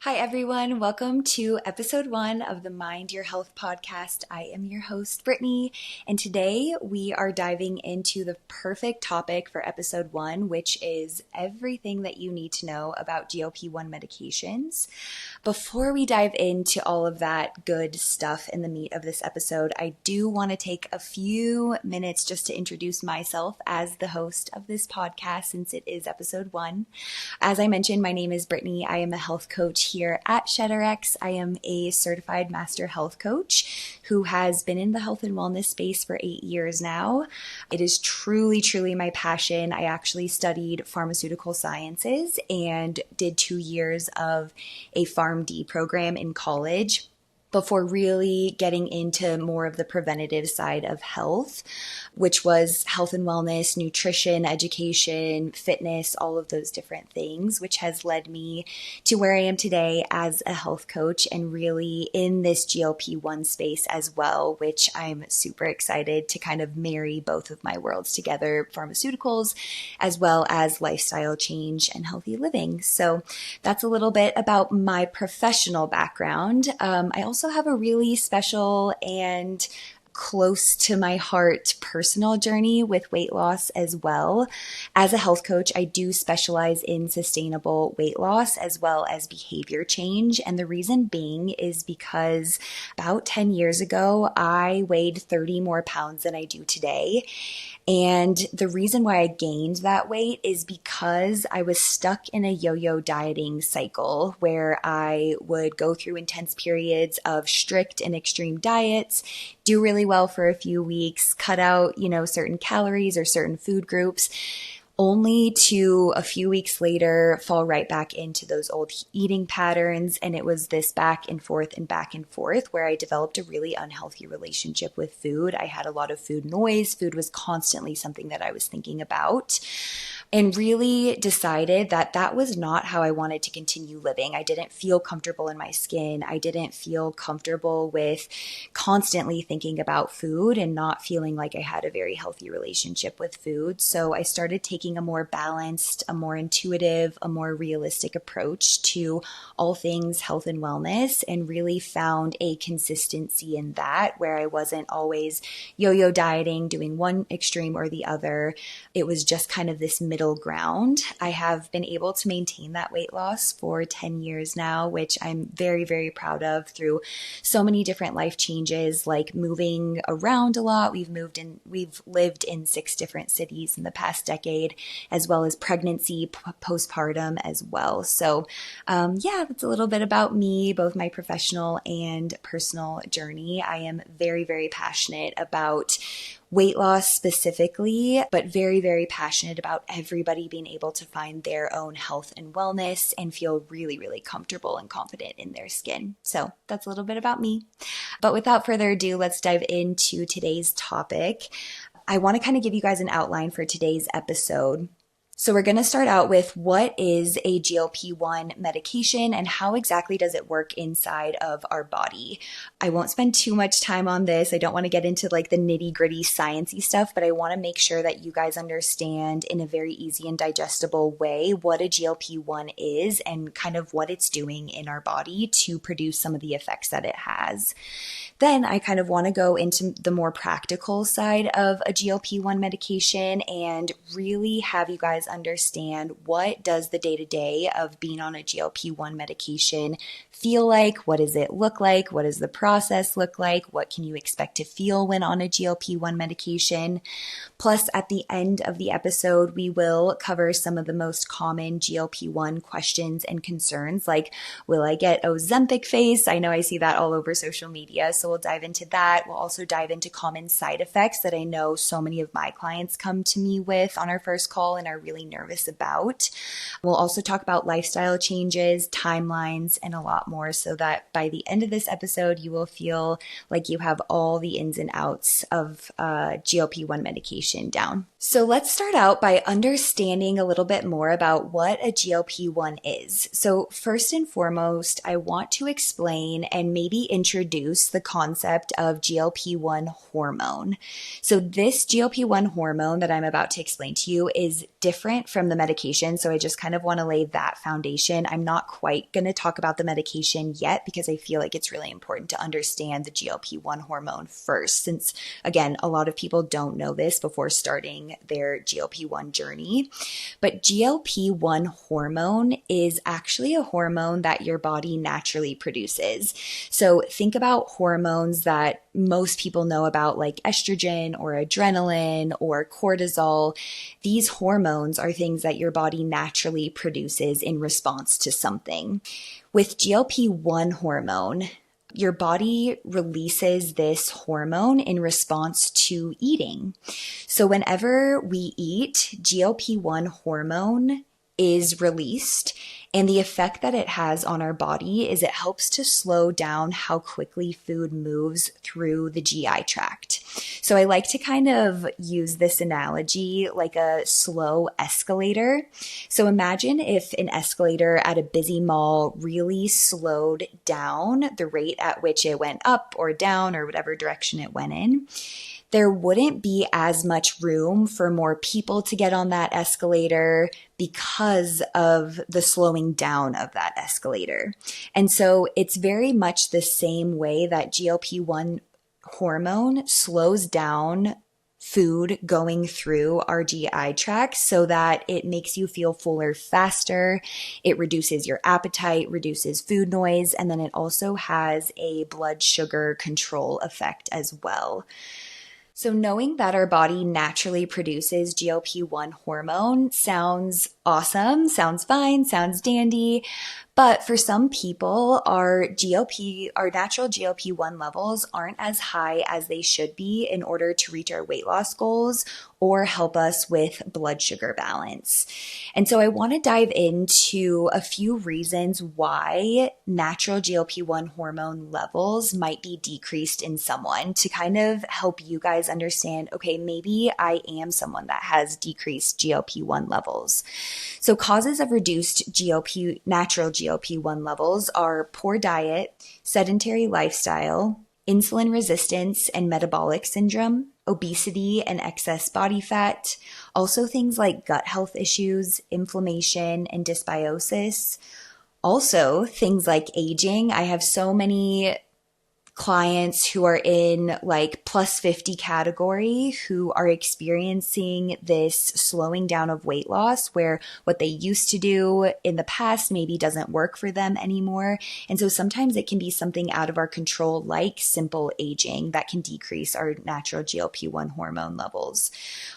Hi, everyone. Welcome to episode 1 of the Mind Your Health podcast. I am your host, Brittany, and today we are diving into the perfect topic for episode 1, which is everything that you need to know about GLP-1 medications. Before we dive into all of that good stuff in the meat of this episode, I do want to take a few minutes just to introduce myself as the host of this podcast since it is episode 1. As I mentioned, my name is Brittany. I am a health coach here at ShedRx. I am a certified master health coach who has been in the health and wellness space for 8 years now. It is truly, truly my passion. I actually studied pharmaceutical sciences and did 2 years of a PharmD program in college before really getting into more of the preventative side of health, which was health and wellness, nutrition, education, fitness, all of those different things, which has led me to where I am today as a health coach and really in this GLP-1 space as well, which I'm super excited to kind of marry both of my worlds together, pharmaceuticals, as well as lifestyle change and healthy living. So that's a little bit about my professional background. I also have a really special and close to my heart personal journey with weight loss as well. As a health coach, I do specialize in sustainable weight loss as well as behavior change. And the reason being is because about 10 years ago, I weighed 30 more pounds than I do today. And the reason why I gained that weight is because I was stuck in a yo-yo dieting cycle where I would go through intense periods of strict and extreme diets, do really well for a few weeks, cut out, certain calories or certain food groups, only to a few weeks later fall right back into those old eating patterns. And it was this back and forth where I developed a really unhealthy relationship with food. I had a lot of food noise. Food was constantly something that I was thinking about, and really decided that that was not how I wanted to continue living. I didn't feel comfortable in my skin. I didn't feel comfortable with constantly thinking about food and not feeling like I had a very healthy relationship with food. So I started taking a more balanced, a more intuitive, a more realistic approach to all things health and wellness, and really found a consistency in that where I wasn't always yo-yo dieting, doing one extreme or the other. It was just kind of this middle ground. I have been able to maintain that weight loss for 10 years now, which I'm very, very proud of through so many different life changes, like moving around a lot. We've lived in 6 different cities in the past decade, as well as pregnancy, postpartum as well. So that's a little bit about me, both my professional and personal journey. I am very, very passionate about weight loss specifically, but very, very passionate about everybody being able to find their own health and wellness and feel really, really comfortable and confident in their skin. So that's a little bit about me. But without further ado, let's dive into today's topic. I want to kind of give you guys an outline for today's episode. So we're going to start out with what is a GLP-1 medication and how exactly does it work inside of our body. I won't spend too much time on this. I don't want to get into like the nitty-gritty sciencey stuff, but I want to make sure that you guys understand in a very easy and digestible way what a GLP-1 is and kind of what it's doing in our body to produce some of the effects that it has. Then I kind of want to go into the more practical side of a GLP-1 medication and really have you guys understand what does the day-to-day of being on a GLP-1 medication feel like? What does it look like? What does the process look like? What can you expect to feel when on a GLP-1 medication? Plus, at the end of the episode, we will cover some of the most common GLP-1 questions and concerns, like, will I get Ozempic face? I know I see that all over social media, so we'll dive into that. We'll also dive into common side effects that I know so many of my clients come to me with on our first call and are really nervous about. We'll also talk about lifestyle changes, timelines, and a lot more so that by the end of this episode, you will feel like you have all the ins and outs of GLP-1 medication down. So let's start out by understanding a little bit more about what a GLP-1 is. So first and foremost, I want to explain and maybe introduce the concept of GLP-1 hormone. So this GLP-1 hormone that I'm about to explain to you is different from the medication. So I just kind of want to lay that foundation. I'm not quite going to talk about the medication yet because I feel like it's really important to understand the GLP-1 hormone first, since again, a lot of people don't know this before starting their GLP-1 journey. But GLP-1 hormone is actually a hormone that your body naturally produces. So think about hormones that most people know about, like estrogen or adrenaline or cortisol. These hormones are things that your body naturally produces in response to something. With GLP-1 hormone, your body releases this hormone in response to eating. So whenever we eat, GLP-1 hormone is released, and the effect that it has on our body is it helps to slow down how quickly food moves through the GI tract. So I like to kind of use this analogy like a slow escalator. So imagine if an escalator at a busy mall really slowed down the rate at which it went up or down or whatever direction it went in. There wouldn't be as much room for more people to get on that escalator because of the slowing down of that escalator. And so it's very much the same way that GLP-1 hormone slows down food going through our GI tract so that it makes you feel fuller faster. It reduces your appetite, reduces food noise, and then it also has a blood sugar control effect as well. So knowing that our body naturally produces GLP-1 hormone sounds awesome, sounds fine, sounds dandy. But for some people, our natural GLP-1 levels aren't as high as they should be in order to reach our weight loss goals or help us with blood sugar balance. And so I want to dive into a few reasons why natural GLP-1 hormone levels might be decreased in someone to kind of help you guys understand, okay, maybe I am someone that has decreased GLP-1 levels. So causes of reduced natural GLP-1 levels are poor diet, sedentary lifestyle, insulin resistance and metabolic syndrome, obesity and excess body fat, also things like gut health issues, inflammation and dysbiosis, also things like aging. I have so many clients who are in like plus 50 category who are experiencing this slowing down of weight loss where what they used to do in the past maybe doesn't work for them anymore. And so sometimes it can be something out of our control, like simple aging, that can decrease our natural GLP-1 hormone levels.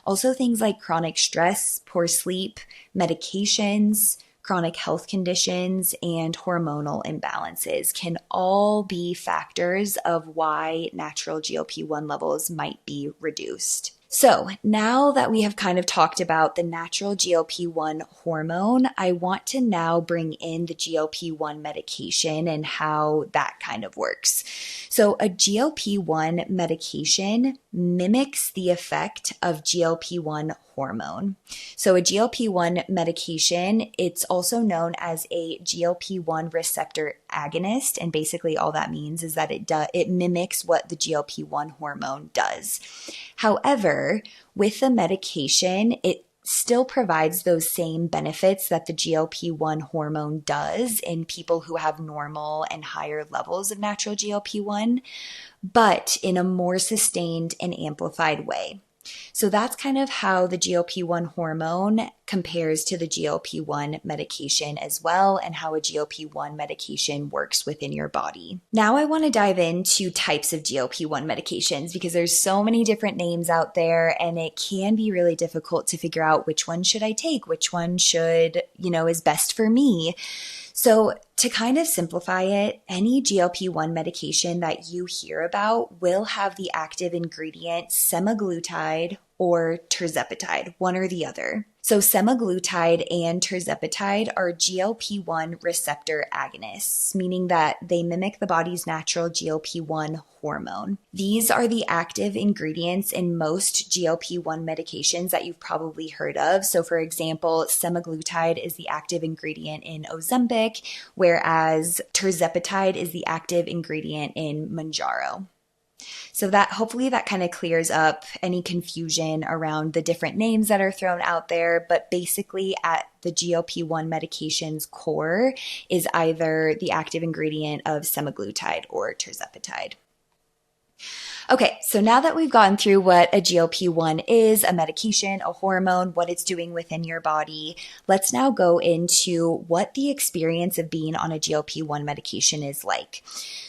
Also things like chronic stress, poor sleep, medications, chronic health conditions, and hormonal imbalances can all be factors of why natural GLP-1 levels might be reduced. So now that we have kind of talked about the natural GLP-1 hormone, I want to now bring in the GLP-1 medication and how that kind of works. So a GLP-1 medication mimics the effect of GLP-1 hormone. So a GLP-1 medication, it's also known as a GLP-1 receptor agonist. And basically all that means is that it mimics what the GLP-1 hormone does. However, with the medication, it still provides those same benefits that the GLP-1 hormone does in people who have normal and higher levels of natural GLP-1, but in a more sustained and amplified way. So that's kind of how the GLP-1 hormone compares to the GLP-1 medication as well, and how a GLP-1 medication works within your body. Now I want to dive into types of GLP-1 medications because there's so many different names out there and it can be really difficult to figure out which one should I take, which one should, is best for me. So to kind of simplify it, any GLP-1 medication that you hear about will have the active ingredient semaglutide or tirzepatide, one or the other. So semaglutide and tirzepatide are GLP-1 receptor agonists, meaning that they mimic the body's natural GLP-1 hormone. These are the active ingredients in most GLP-1 medications that you've probably heard of. So for example, semaglutide is the active ingredient in Ozempic, whereas tirzepatide is the active ingredient in Mounjaro. So that hopefully that kind of clears up any confusion around the different names that are thrown out there. But basically at the GLP-1 medication's core is either the active ingredient of semaglutide or tirzepatide. Okay, so now that we've gone through what a GLP-1 is, a medication, a hormone, what it's doing within your body, let's now go into what the experience of being on a GLP-1 medication is like.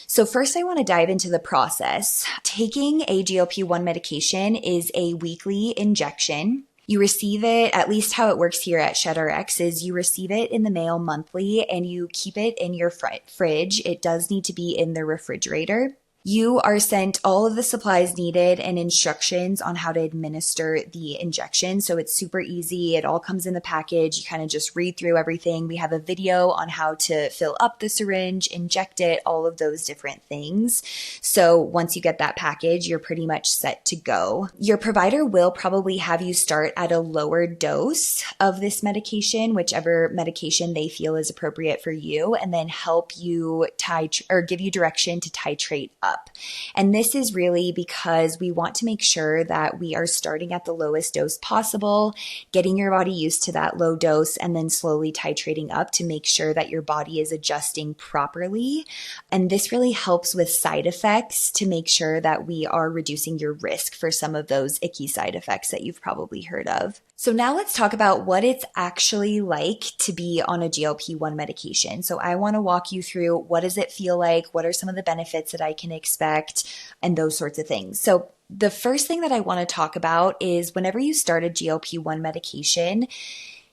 So first, I want to dive into the process. Taking a GLP-1 medication is a weekly injection. You receive it, at least how it works here at ShedRx, is you receive it in the mail monthly and you keep it in your fridge. It does need to be in the refrigerator. You are sent all of the supplies needed and instructions on how to administer the injection. So it's super easy. It all comes in the package. You kind of just read through everything. We have a video on how to fill up the syringe, inject it, all of those different things. So once you get that package, you're pretty much set to go. Your provider will probably have you start at a lower dose of this medication, whichever medication they feel is appropriate for you, and then help you give you direction to titrate up. And this is really because we want to make sure that we are starting at the lowest dose possible, getting your body used to that low dose, and then slowly titrating up to make sure that your body is adjusting properly. And this really helps with side effects to make sure that we are reducing your risk for some of those icky side effects that you've probably heard of. So now let's talk about what it's actually like to be on a GLP-1 medication. So I want to walk you through what does it feel like, what are some of the benefits that I can expect, and those sorts of things. So the first thing that I want to talk about is whenever you start a GLP-1 medication,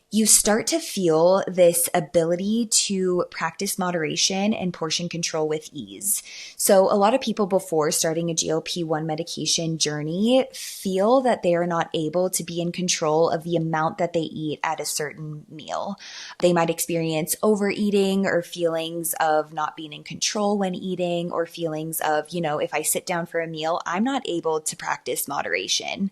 you start to feel this ability to practice moderation and portion control with ease. So a lot of people before starting a GLP-1 medication journey feel that they are not able to be in control of the amount that they eat at a certain meal. They might experience overeating or feelings of not being in control when eating, or feelings of, if I sit down for a meal, I'm not able to practice moderation.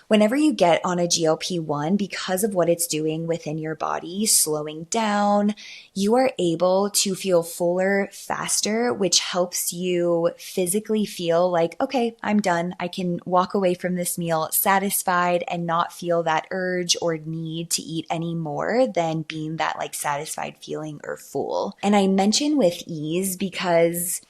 Whenever you get on a GLP-1, because of what it's doing within your body, slowing down, you are able to feel fuller faster, which helps you physically feel like, okay, I'm done. I can walk away from this meal satisfied and not feel that urge or need to eat any more than being that satisfied feeling or full. And I mention with ease because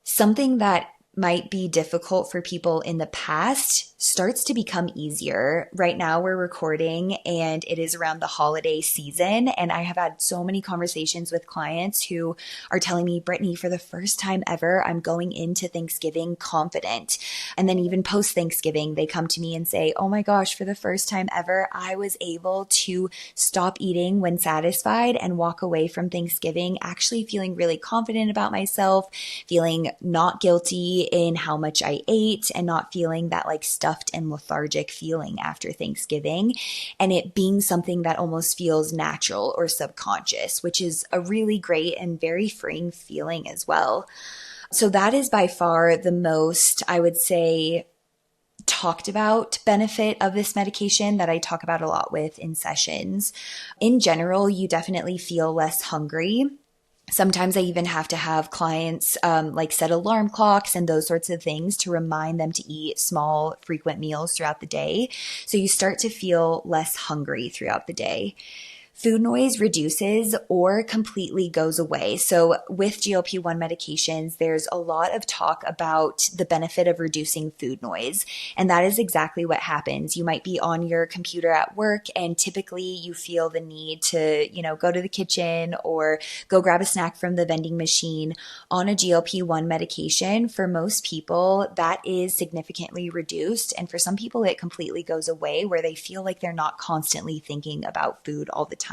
something that might be difficult for people in the past starts to become easier. Right now we're recording and it is around the holiday season, and I have had so many conversations with clients who are telling me, Brittany, for the first time ever, I'm going into Thanksgiving confident. And then even post Thanksgiving, they come to me and say, oh my gosh, for the first time ever, I was able to stop eating when satisfied and walk away from Thanksgiving actually feeling really confident about myself, feeling not guilty in how much I ate, and not feeling that stuffed and lethargic feeling after Thanksgiving, and it being something that almost feels natural or subconscious, which is a really great and very freeing feeling as well. So that is by far the most, I would say, talked about benefit of this medication that I talk about a lot with in sessions. In general, you definitely feel less hungry. Sometimes I even have to have clients set alarm clocks and those sorts of things to remind them to eat small, frequent meals throughout the day. So you start to feel less hungry throughout the day. Food noise reduces or completely goes away. So with GLP-1 medications, there's a lot of talk about the benefit of reducing food noise. And that is exactly what happens. You might be on your computer at work and typically you feel the need to, go to the kitchen or go grab a snack from the vending machine. On a GLP-1 medication, for most people, that is significantly reduced. And for some people, it completely goes away where they feel like they're not constantly thinking about food all the time.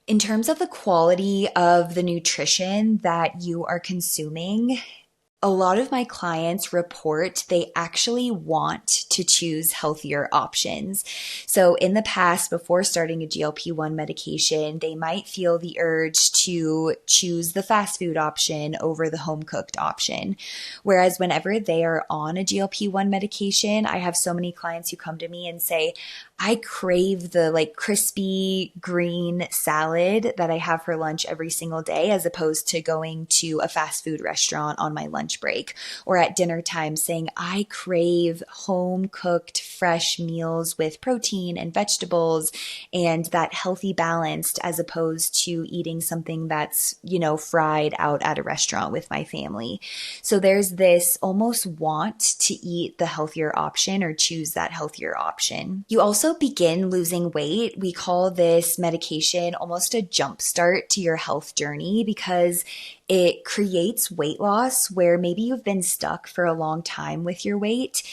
In terms of the quality of the nutrition that you are consuming, A lot of my clients report they actually want to choose healthier options. So in the past, before starting a GLP-1 medication, they might feel the urge to choose the fast food option over the home cooked option. Whereas whenever they are on a GLP-1 medication, I have so many clients who come to me and say, I crave the like crispy green salad that I have for lunch every single day, as opposed to going to a fast food restaurant on my lunch break or at dinner time saying, I crave home cooked fresh meals with protein and vegetables and that healthy balanced, as opposed to eating something that's, fried out at a restaurant with my family. So there's this almost want to eat the healthier option or choose that healthier option. You also begin losing weight. We call this medication almost a jump start to your health journey because it creates weight loss where maybe you've been stuck for a long time with your weight.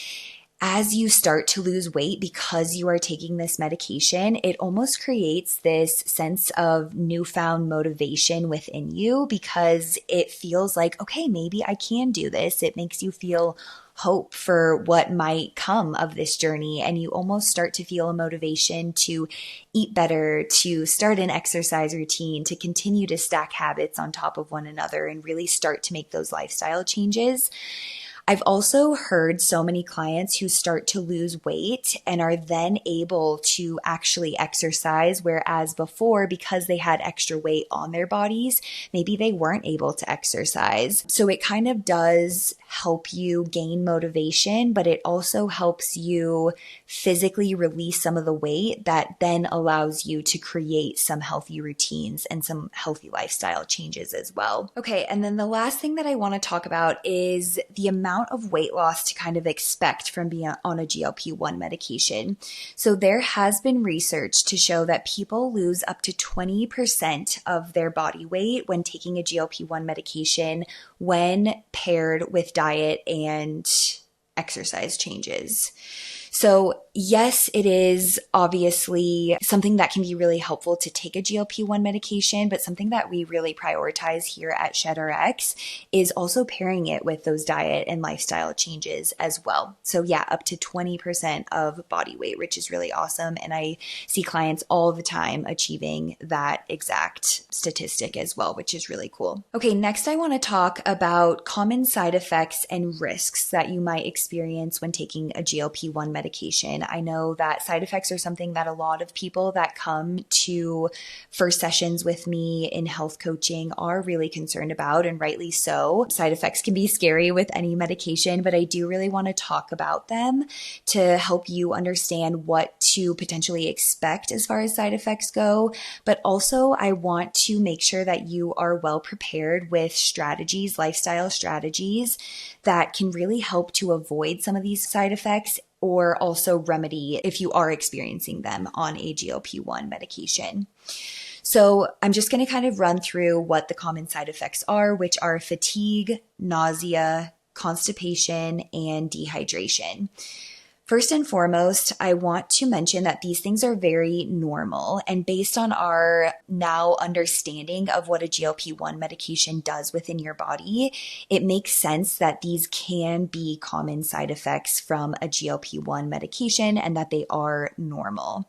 As you start to lose weight because you are taking this medication, it almost creates this sense of newfound motivation within you because it feels like, okay, maybe I can do this. It makes you feel hope for what might come of this journey. And you almost start to feel a motivation to eat better, to start an exercise routine, to continue to stack habits on top of one another and really start to make those lifestyle changes. I've also heard so many clients who start to lose weight and are then able to actually exercise, whereas before, because they had extra weight on their bodies, maybe they weren't able to exercise. So it kind of does help you gain motivation, but it also helps you physically release some of the weight that then allows you to create some healthy routines and some healthy lifestyle changes as well. Okay, and then the last thing that I want to talk about is the amount of weight loss to kind of expect from being on a GLP-1 medication. So there has been research to show that people lose up to 20% of their body weight when taking a GLP-1 medication when paired with diet and exercise changes. So yes, it is obviously something that can be really helpful to take a GLP-1 medication, but something that we really prioritize here at ShedRx is also pairing it with those diet and lifestyle changes as well. So yeah, up to 20% of body weight, which is really awesome. And I see clients all the time achieving that exact statistic as well, which is really cool. Okay, next I want to talk about common side effects and risks that you might experience when taking a GLP-1 medication. I know that side effects are something that a lot of people that come to first sessions with me in health coaching are really concerned about, and rightly so. Side effects can be scary with any medication, but I do really want to talk about them to help you understand what to potentially expect as far as side effects go. But also, I want to make sure that you are well prepared with strategies, lifestyle strategies that can really help to avoid some of these side effects or also remedy if you are experiencing them on a GLP-1 medication. So I'm just going to kind of run through what the common side effects are, which are fatigue, nausea, constipation, and dehydration. First and foremost, I want to mention that these things are very normal, and based on our now understanding of what a GLP-1 medication does within your body, it makes sense that these can be common side effects from a GLP-1 medication and that they are normal.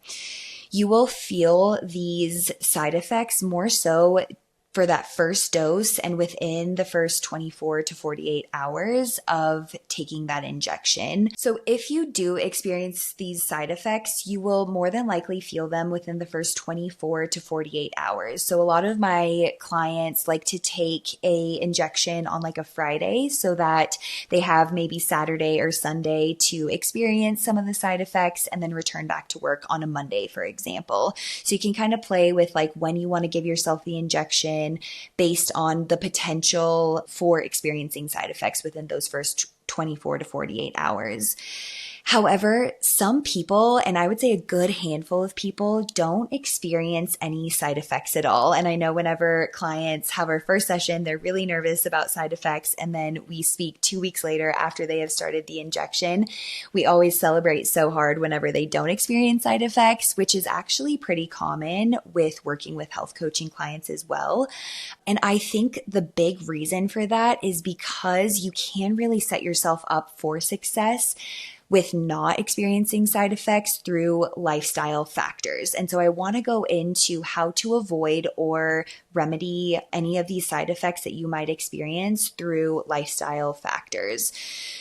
You will feel these side effects more so for that first dose and within the first 24 to 48 hours of taking that injection. So if you do experience these side effects, you will more than likely feel them within the first 24 to 48 hours. So a lot of my clients like to take a injection on like a Friday so that they have maybe Saturday or Sunday to experience some of the side effects and then return back to work on a Monday, for example. So you can kind of play with like when you want to give yourself the injection based on the potential for experiencing side effects within those first 24 to 48 hours. However, some people, and I would say a good handful of people, don't experience any side effects at all. And I know whenever clients have our first session, they're really nervous about side effects. And then we speak 2 weeks later after they have started the injection. We always celebrate so hard whenever they don't experience side effects, which is actually pretty common with working with health coaching clients as well. And I think the big reason for that is because you can really set yourself up for success with not experiencing side effects through lifestyle factors. And so I want to go into how to avoid or remedy any of these side effects that you might experience through lifestyle factors.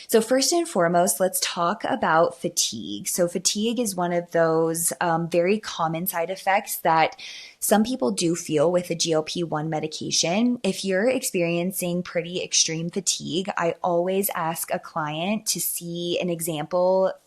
So first and foremost, let's talk about fatigue. So fatigue is one of those very common side effects that some people do feel with a GLP-1 medication. If you're experiencing pretty extreme fatigue, I always ask a client to see an example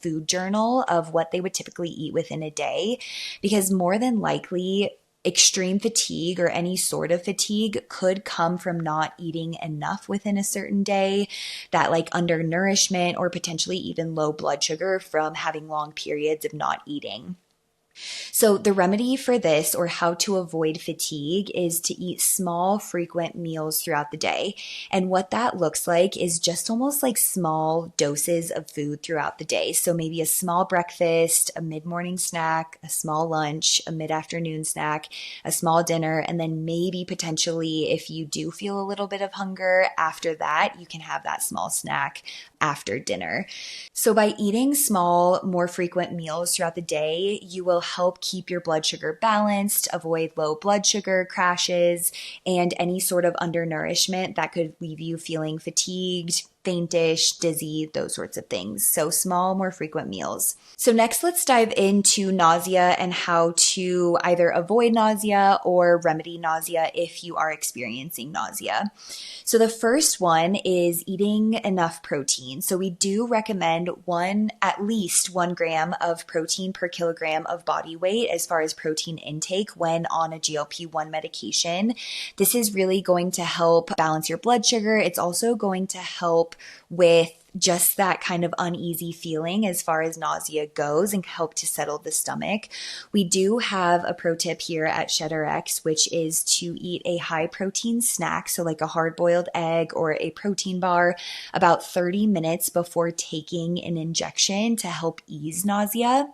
food journal of what they would typically eat within a day, because more than likely, extreme fatigue or any sort of fatigue could come from not eating enough within a certain day, that like undernourishment or potentially even low blood sugar from having long periods of not eating. So the remedy for this, or how to avoid fatigue, is to eat small, frequent meals throughout the day. And what that looks like is just almost like small doses of food throughout the day. So maybe a small breakfast, a mid-morning snack, a small lunch, a mid-afternoon snack, a small dinner, and then maybe potentially if you do feel a little bit of hunger after that, you can have that small snack after dinner. So by eating small, more frequent meals throughout the day, you will help keep your blood sugar balanced, avoid low blood sugar crashes, and any sort of undernourishment that could leave you feeling fatigued, faintish, dizzy, those sorts of things. So small, more frequent meals. So next, let's dive into nausea and how to either avoid nausea or remedy nausea if you are experiencing nausea. So the first one is eating enough protein. So we do recommend at least 1 gram of protein per kilogram of body weight as far as protein intake when on a GLP-1 medication. This is really going to help balance your blood sugar. It's also going to help with just that kind of uneasy feeling as far as nausea goes and help to settle the stomach. We do have a pro tip here at ShedRx, which is to eat a high protein snack, so like a hard-boiled egg or a protein bar, about 30 minutes before taking an injection to help ease nausea.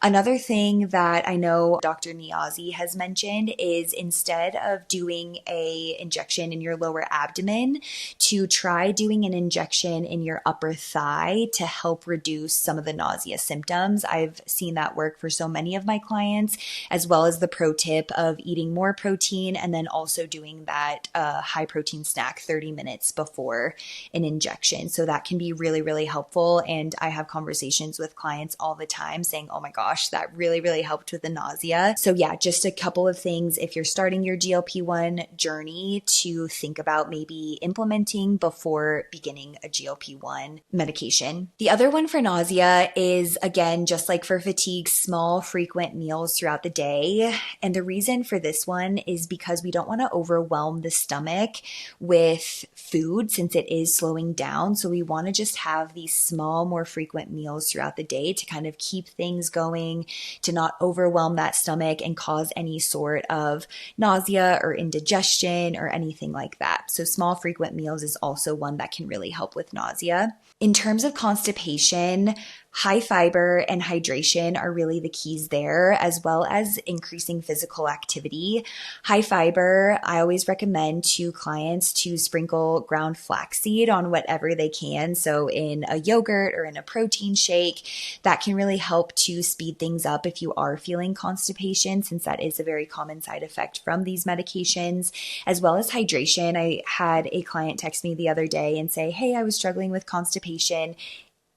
Another thing that I know Dr. Niazi has mentioned is instead of doing a injection in your lower abdomen, to try doing an injection in your upper thigh to help reduce some of the nausea symptoms. I've seen that work for so many of my clients, as well as the pro tip of eating more protein and then also doing that high protein snack 30 minutes before an injection. So that can be really, really helpful. And I have conversations with clients all the time saying, oh my gosh, that really, really helped with the nausea. So yeah, just a couple of things if you're starting your GLP-1 journey to think about maybe implementing before beginning a GLP-1 medication. The other one for nausea is, again, just like for fatigue, small, frequent meals throughout the day. And the reason for this one is because we don't want to overwhelm the stomach with food since it is slowing down. So we want to just have these small, more frequent meals throughout the day to kind of keep things going, to not overwhelm that stomach and cause any sort of nausea or indigestion or anything like that. So small, frequent meals is also one that can really help with nausea. In terms of constipation, high fiber and hydration are really the keys there, as well as increasing physical activity. High fiber, I always recommend to clients to sprinkle ground flaxseed on whatever they can. So in a yogurt or in a protein shake, that can really help to speed things up if you are feeling constipation, since that is a very common side effect from these medications, as well as hydration. I had a client text me the other day and say, hey, I was struggling with constipation,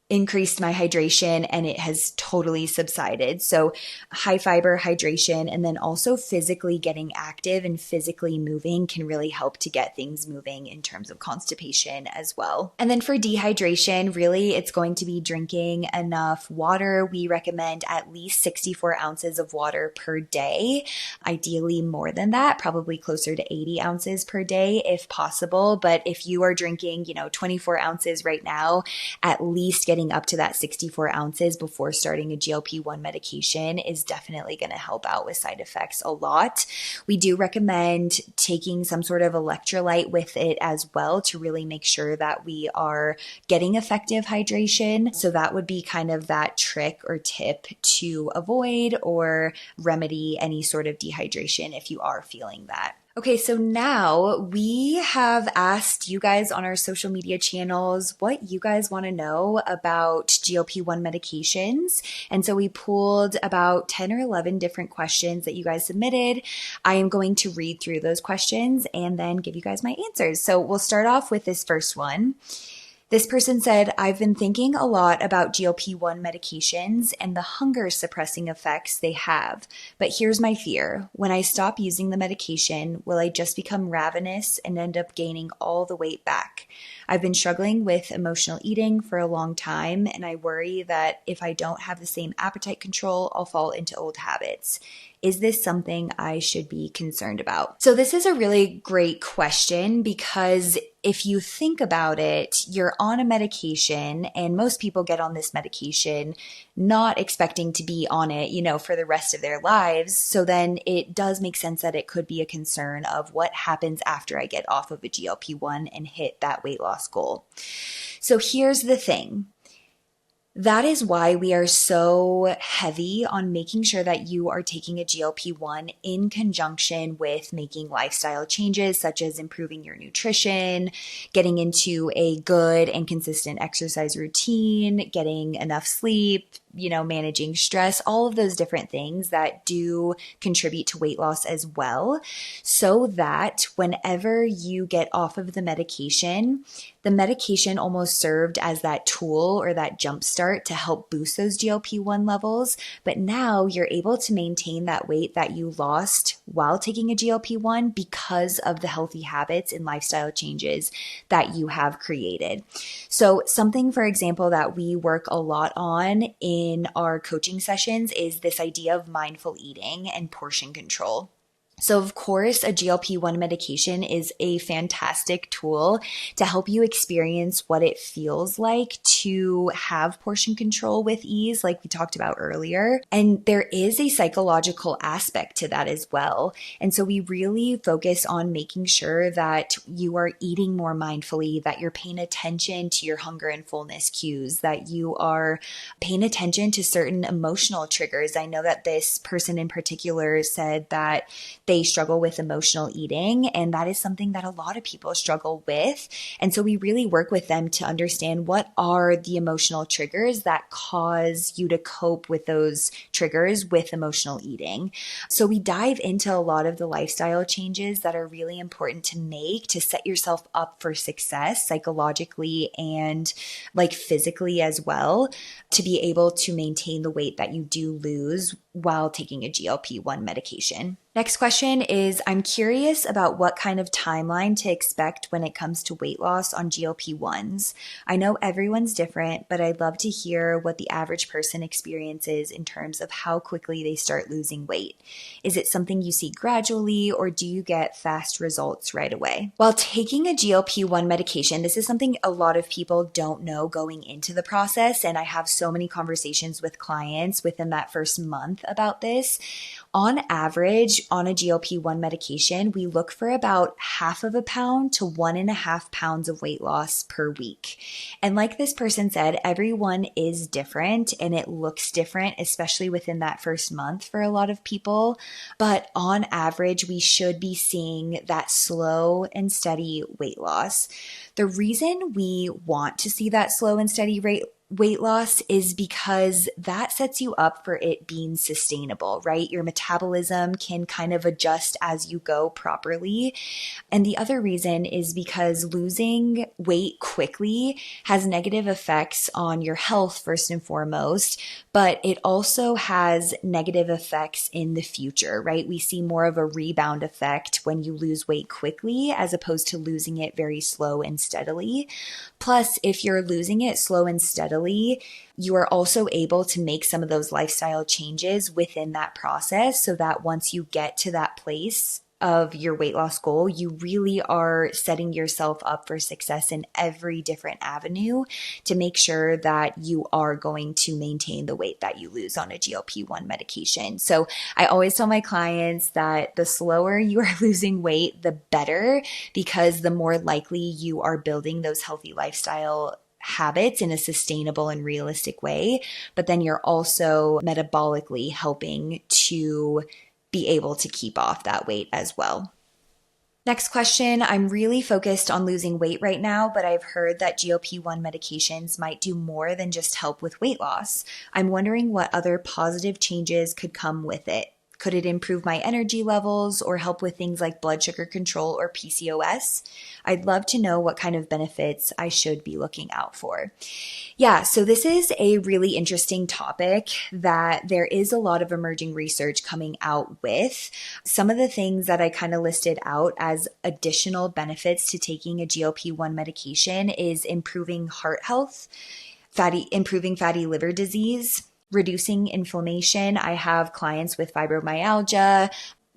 increased my hydration, and it has totally subsided. So high fiber hydration, and then also physically getting active and physically moving can really help to get things moving in terms of constipation as well. And then for dehydration, really it's going to be drinking enough water. We recommend at least 64 ounces of water per day, ideally more than that, probably closer to 80 ounces per day if possible. But if you are drinking, 24 ounces right now, at least get getting up to that 64 ounces before starting a GLP-1 medication is definitely going to help out with side effects a lot. We do recommend taking some sort of electrolyte with it as well to really make sure that we are getting effective hydration. So that would be kind of that trick or tip to avoid or remedy any sort of dehydration if you are feeling that. Okay, so now we have asked you guys on our social media channels what you guys want to know about GLP-1 medications. And so we pulled about 10 or 11 different questions that you guys submitted. I am going to read through those questions and then give you guys my answers. So we'll start off with this first one. This person said, I've been thinking a lot about GLP-1 medications and the hunger suppressing effects they have. But here's my fear. When I stop using the medication, will I just become ravenous and end up gaining all the weight back? I've been struggling with emotional eating for a long time, and I worry that if I don't have the same appetite control, I'll fall into old habits. Is this something I should be concerned about? So this is a really great question because if you think about it, you're on a medication and most people get on this medication not expecting to be on it, for the rest of their lives. So then it does make sense that it could be a concern of what happens after I get off of a GLP-1 and hit that weight loss goal. So here's the thing. That is why we are so heavy on making sure that you are taking a GLP-1 in conjunction with making lifestyle changes, such as improving your nutrition, getting into a good and consistent exercise routine, getting enough sleep, managing stress, all of those different things that do contribute to weight loss as well, so that whenever you get off of the medication almost served as that tool or that jump start to help boost those GLP-1 levels. But now you're able to maintain that weight that you lost while taking a GLP-1 because of the healthy habits and lifestyle changes that you have created. So something, for example, that we work a lot on in our coaching sessions is this idea of mindful eating and portion control. So of course, a GLP-1 medication is a fantastic tool to help you experience what it feels like to have portion control with ease, like we talked about earlier. And there is a psychological aspect to that as well. And so we really focus on making sure that you are eating more mindfully, that you're paying attention to your hunger and fullness cues, that you are paying attention to certain emotional triggers. I know that this person in particular said that they struggle with emotional eating, and that is something that a lot of people struggle with. And so we really work with them to understand what are the emotional triggers that cause you to cope with those triggers with emotional eating. So we dive into a lot of the lifestyle changes that are really important to make to set yourself up for success psychologically and physically as well, to be able to maintain the weight that you do lose while taking a GLP-1 medication. Next question is, I'm curious about what kind of timeline to expect when it comes to weight loss on GLP-1s. I know everyone's different, but I'd love to hear what the average person experiences in terms of how quickly they start losing weight. Is it something you see gradually, or do you get fast results right away? While taking a GLP-1 medication, this is something a lot of people don't know going into the process, and I have so many conversations with clients within that first month about this. On average, on a GLP-1 medication, we look for about 1/2 pound to 1.5 pounds of weight loss per week. And like this person said, everyone is different and it looks different, especially within that first month for a lot of people. But on average, we should be seeing that slow and steady weight loss. The reason we want to see that slow and steady weight loss is because that sets you up for it being sustainable, right? Your metabolism can kind of adjust as you go properly. And the other reason is because losing weight quickly has negative effects on your health first and foremost, but it also has negative effects in the future, right? We see more of a rebound effect when you lose weight quickly as opposed to losing it very slow and steadily. Plus, if you're losing it slow and steadily, you are also able to make some of those lifestyle changes within that process so that once you get to that place of your weight loss goal, you really are setting yourself up for success in every different avenue to make sure that you are going to maintain the weight that you lose on a GLP-1 medication. So I always tell my clients that the slower you are losing weight, the better, because the more likely you are building those healthy lifestyle habits in a sustainable and realistic way. But then you're also metabolically helping to be able to keep off that weight as well. Next question. I'm really focused on losing weight right now, but I've heard that GLP-1 medications might do more than just help with weight loss. I'm wondering what other positive changes could come with it. Could it improve my energy levels or help with things like blood sugar control or PCOS? I'd love to know what kind of benefits I should be looking out for. Yeah, so this is a really interesting topic that there is a lot of emerging research coming out with. Some of the things that I kind of listed out as additional benefits to taking a GLP-1 medication is improving heart health, improving fatty liver disease, reducing inflammation. I have clients with fibromyalgia,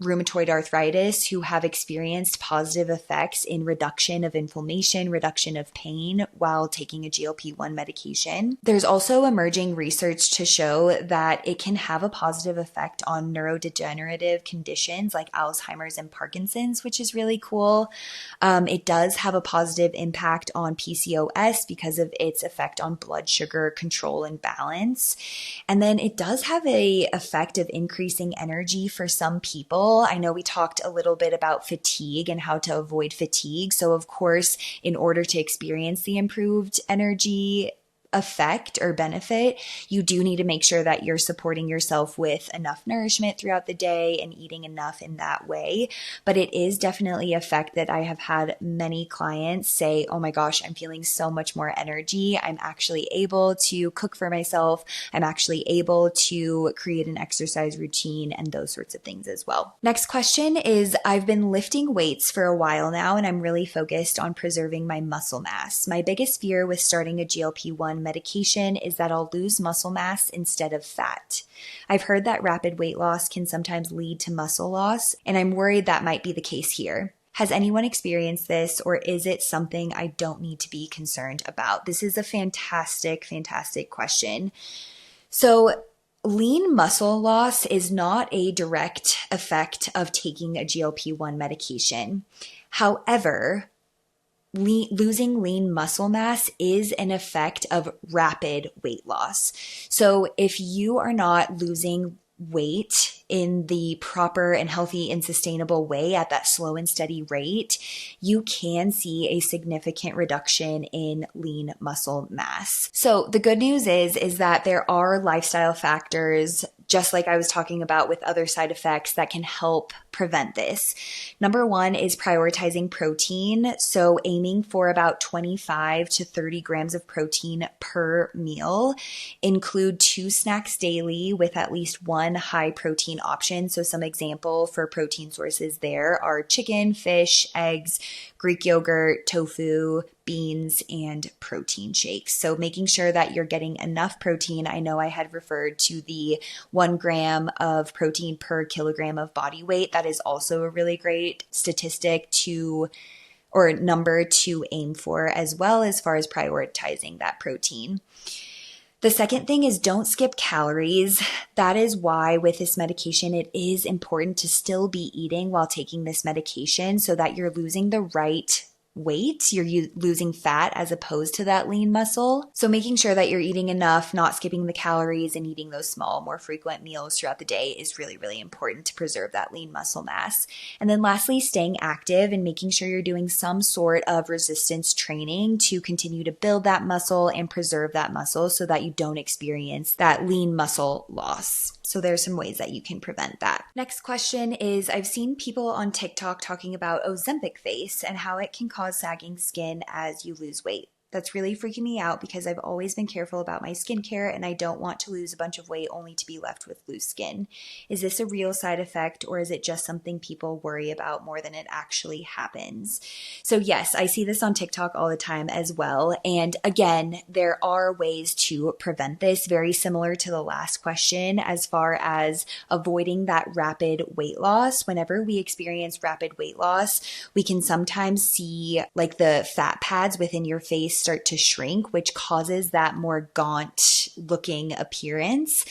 rheumatoid arthritis who have experienced positive effects in reduction of inflammation, reduction of pain while taking a GLP-1 medication. There's also emerging research to show that it can have a positive effect on neurodegenerative conditions like Alzheimer's and Parkinson's, which is really cool. It does have a positive impact on PCOS because of its effect on blood sugar control and balance. And then it does have an effect of increasing energy for some people. I know we talked a little bit about fatigue and how to avoid fatigue. So of course, in order to experience the improved energy effect or benefit, you do need to make sure that you're supporting yourself with enough nourishment throughout the day and eating enough in that way. But it is definitely a effect that I have had many clients say, oh my gosh, I'm feeling so much more energy. I'm actually able to cook for myself. I'm actually able to create an exercise routine and those sorts of things as well. Next question is, I've been lifting weights for a while now and I'm really focused on preserving my muscle mass. My biggest fear with starting a GLP-1 medication is that I'll lose muscle mass instead of fat. I've heard that rapid weight loss can sometimes lead to muscle loss, and I'm worried that might be the case here. Has anyone experienced this, or is it something I don't need to be concerned about? This is a fantastic, fantastic question. So, lean muscle loss is not a direct effect of taking a GLP-1 medication. However, losing lean muscle mass is an effect of rapid weight loss. So if you are not losing weight in the proper and healthy and sustainable way at that slow and steady rate, you can see a significant reduction in lean muscle mass. So the good news is that there are lifestyle factors, just like I was talking about with other side effects, that can help prevent this. Number one is prioritizing protein. So aiming for about 25 to 30 grams of protein per meal. Include 2 snacks daily with at least one high protein option. So some example for protein sources there are chicken, fish, eggs, Greek yogurt, tofu, beans, and protein shakes. So making sure that you're getting enough protein. I know I had referred to the 1 gram of protein per kilogram of body weight. That is also a really great statistic or number to aim for as well, as far as prioritizing that protein. The second thing is don't skip calories. That is why with this medication, it is important to still be eating while taking this medication so that you're losing the right weight, you're losing fat as opposed to that lean muscle. So making sure that you're eating enough, not skipping the calories, and eating those small, more frequent meals throughout the day is really, really important to preserve that lean muscle mass. And then lastly, staying active and making sure you're doing some sort of resistance training to continue to build that muscle and preserve that muscle so that you don't experience that lean muscle loss. So there's some ways that you can prevent that. Next question is, I've seen people on TikTok talking about Ozempic face and how it can cause sagging skin as you lose weight. That's really freaking me out because I've always been careful about my skincare and I don't want to lose a bunch of weight only to be left with loose skin. Is this a real side effect or is it just something people worry about more than it actually happens? So yes, I see this on TikTok all the time as well. And again, there are ways to prevent this, very similar to the last question as far as avoiding that rapid weight loss. Whenever we experience rapid weight loss, we can sometimes see like the fat pads within your face start to shrink, which causes that more gaunt looking appearance.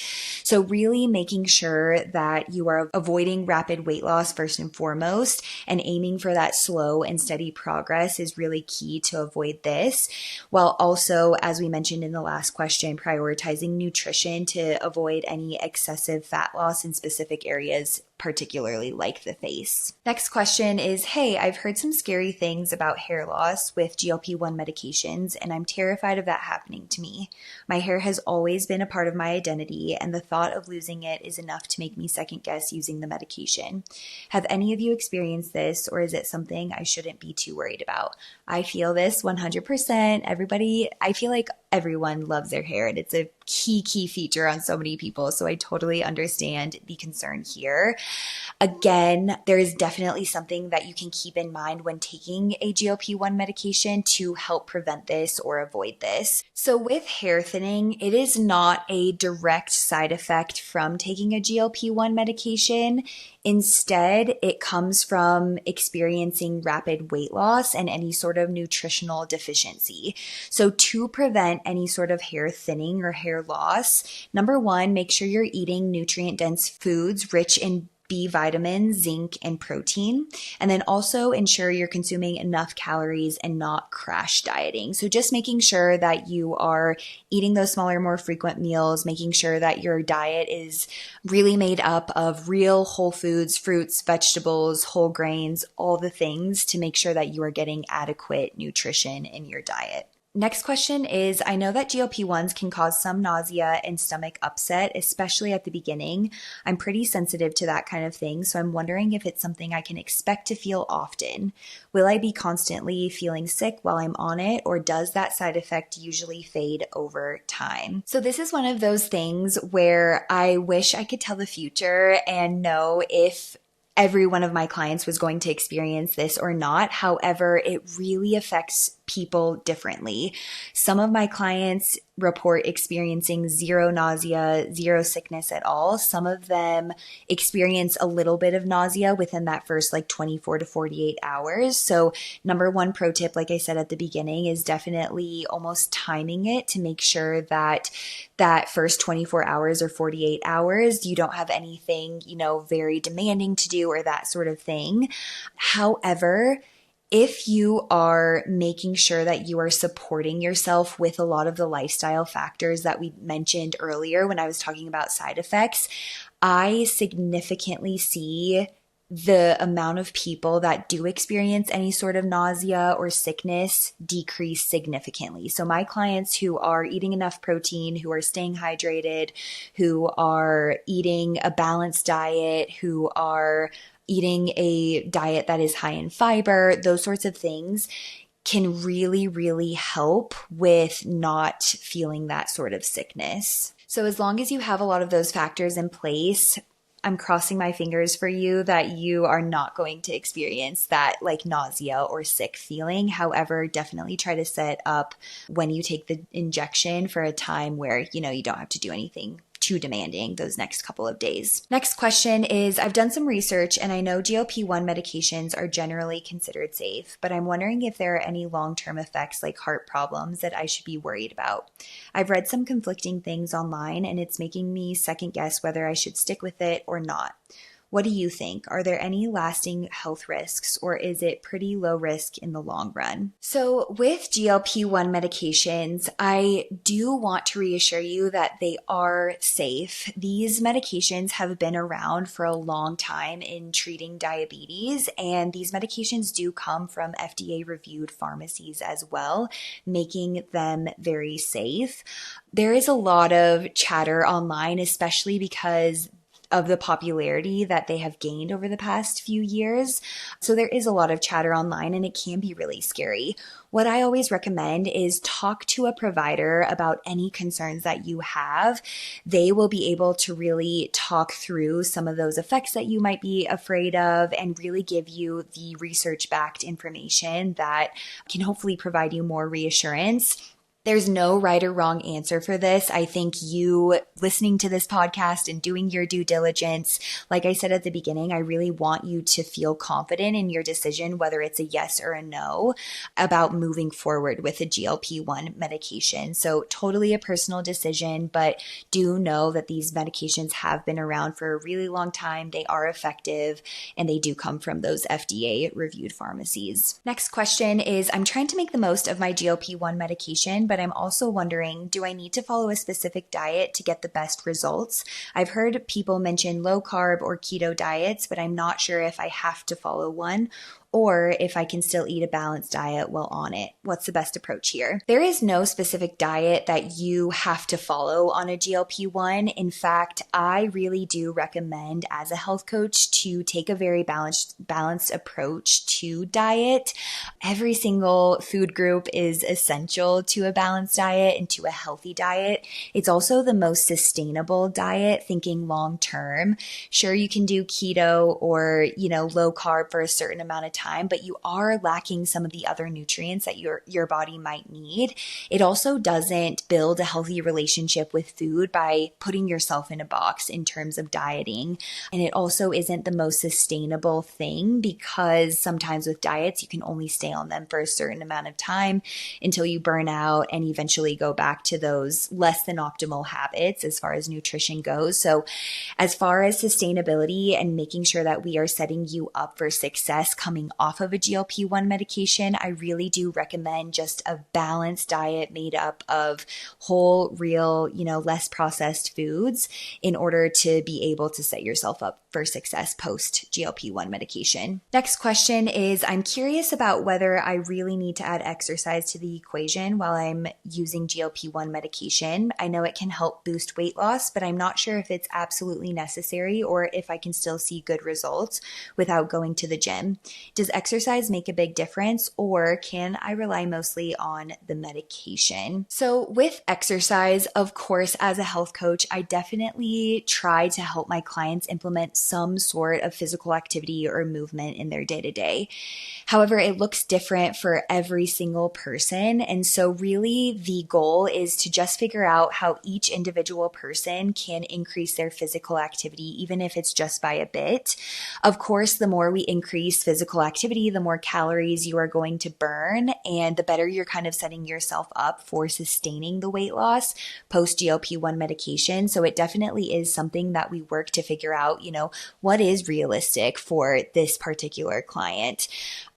So really making sure that you are avoiding rapid weight loss first and foremost and aiming for that slow and steady progress is really key to avoid this, while also, as we mentioned in the last question, prioritizing nutrition to avoid any excessive fat loss in specific areas, particularly like the face. Next question is, hey, I've heard some scary things about hair loss with GLP-1 medications, and I'm terrified of that happening to me. My hair has always been a part of my identity, and the thought of losing it is enough to make me second guess using the medication. Have any of you experienced this, or is it something I shouldn't be too worried about? I feel this 100%. I feel like everyone loves their hair, and it's a key feature on so many people. So I totally understand the concern here. Again, there is definitely something that you can keep in mind when taking a GLP-1 medication to help prevent this or avoid this. So with hair thinning, it is not a direct side effect from taking a GLP-1 medication. Instead, it comes from experiencing rapid weight loss and any sort of nutritional deficiency. So to prevent any sort of hair thinning or hair loss, number one, make sure you're eating nutrient-dense foods rich in B vitamins, zinc, and protein. And then also ensure you're consuming enough calories and not crash dieting. So just making sure that you are eating those smaller, more frequent meals, making sure that your diet is really made up of real whole foods, fruits, vegetables, whole grains, all the things to make sure that you are getting adequate nutrition in your diet. Next question is, I know that GLP-1s can cause some nausea and stomach upset, especially at the beginning. I'm pretty sensitive to that kind of thing, so I'm wondering if it's something I can expect to feel often. Will I be constantly feeling sick while I'm on it, or does that side effect usually fade over time? So this is one of those things where I wish I could tell the future and know if every one of my clients was going to experience this or not. However, it really affects people differently. Some of my clients report experiencing zero nausea, zero sickness at all. Some of them experience a little bit of nausea within that first 24 to 48 hours. So number one pro tip, like I said at the beginning, is definitely almost timing it to make sure that that first 24 hours or 48 hours, you don't have anything, very demanding to do or that sort of thing. However, if you are making sure that you are supporting yourself with a lot of the lifestyle factors that we mentioned earlier when I was talking about side effects, I significantly see the amount of people that do experience any sort of nausea or sickness decrease significantly. So my clients who are eating enough protein, who are staying hydrated, who are eating a balanced diet, who are eating a diet that is high in fiber, those sorts of things can really, really help with not feeling that sort of sickness. So as long as you have a lot of those factors in place, I'm crossing my fingers for you that you are not going to experience that nausea or sick feeling. However, definitely try to set up when you take the injection for a time where, you don't have to do anything too demanding those next couple of days. Next question is, I've done some research and I know GLP-1 medications are generally considered safe, but I'm wondering if there are any long-term effects like heart problems that I should be worried about. I've read some conflicting things online and it's making me second guess whether I should stick with it or not. What do you think? Are there any lasting health risks or is it pretty low risk in the long run? So with GLP-1 medications, I do want to reassure you that they are safe. These medications have been around for a long time in treating diabetes, and these medications do come from FDA-reviewed pharmacies as well, making them very safe. There is a lot of chatter online, especially because of the popularity that they have gained over the past few years. So there is a lot of chatter online and it can be really scary. What I always recommend is talk to a provider about any concerns that you have. They will be able to really talk through some of those effects that you might be afraid of and really give you the research-backed information that can hopefully provide you more reassurance. There's no right or wrong answer for this. I think you listening to this podcast and doing your due diligence, like I said at the beginning, I really want you to feel confident in your decision, whether it's a yes or a no, about moving forward with a GLP-1 medication. So totally a personal decision, but do know that these medications have been around for a really long time. They are effective and they do come from those FDA reviewed pharmacies. Next question is, I'm trying to make the most of my GLP-1 medication, but I'm also wondering, do I need to follow a specific diet to get the best results? I've heard people mention low carb or keto diets, but I'm not sure if I have to follow one or if I can still eat a balanced diet while on it. What's the best approach here? There is no specific diet that you have to follow on a GLP-1. In fact, I really do recommend as a health coach to take a very balanced approach to diet. Every single food group is essential to a balanced diet and to a healthy diet. It's also the most sustainable diet, thinking long term. Sure, you can do keto or, low carb for a certain amount of time, but you are lacking some of the other nutrients that your body might need. It also doesn't build a healthy relationship with food by putting yourself in a box in terms of dieting. And it also isn't the most sustainable thing because sometimes with diets, you can only stay on them for a certain amount of time until you burn out and eventually go back to those less than optimal habits as far as nutrition goes. So as far as sustainability and making sure that we are setting you up for success coming off of a GLP-1 medication, I really do recommend just a balanced diet made up of whole, real, less processed foods in order to be able to set yourself up for success post GLP-1 medication. Next question is, I'm curious about whether I really need to add exercise to the equation while I'm using GLP-1 medication. I know it can help boost weight loss, but I'm not sure if it's absolutely necessary or if I can still see good results without going to the gym. Does exercise make a big difference, or can I rely mostly on the medication? So with exercise, of course, as a health coach, I definitely try to help my clients implement some sort of physical activity or movement in their day-to-day. However, it looks different for every single person. And so really the goal is to just figure out how each individual person can increase their physical activity, even if it's just by a bit. Of course, the more we increase physical activity, the more calories you are going to burn and the better you're kind of setting yourself up for sustaining the weight loss post GLP-1 medication. So it definitely is something that we work to figure out, what is realistic for this particular client.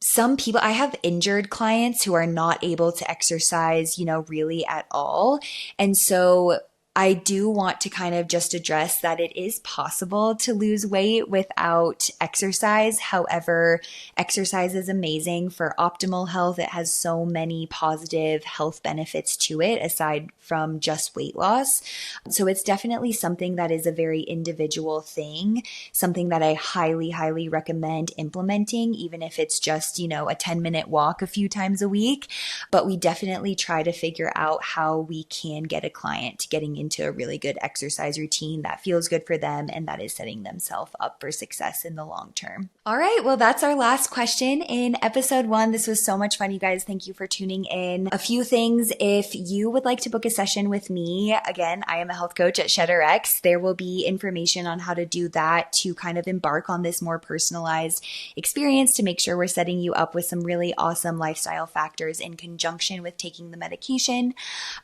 Some people, I have injured clients who are not able to exercise, really at all. And so I do want to kind of just address that it is possible to lose weight without exercise. However, exercise is amazing for optimal health. It has so many positive health benefits to it aside from just weight loss. So it's definitely something that is a very individual thing, something that I highly, highly recommend implementing, even if it's just, a 10-minute walk a few times a week. But we definitely try to figure out how we can get a client getting into a really good exercise routine that feels good for them and that is setting themselves up for success in the long term. All right, well, that's our last question in episode 1. This was so much fun, you guys. Thank you for tuning in. A few things, if you would like to book a session with me, again, I am a health coach at ShedRx. There will be information on how to do that to kind of embark on this more personalized experience to make sure we're setting you up with some really awesome lifestyle factors in conjunction with taking the medication.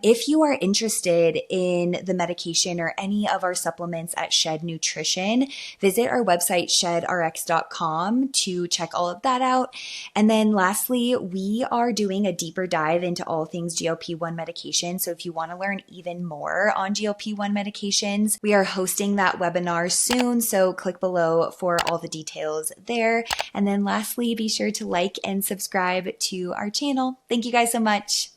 If you are interested in the medication or any of our supplements at Shed Nutrition, visit our website, shedrx.com, to check all of that out. And then lastly, we are doing a deeper dive into all things GLP-1 medication. So if you want to learn even more on GLP-1 medications, we are hosting that webinar soon. So click below for all the details there. And then lastly, be sure to like and subscribe to our channel. Thank you guys so much.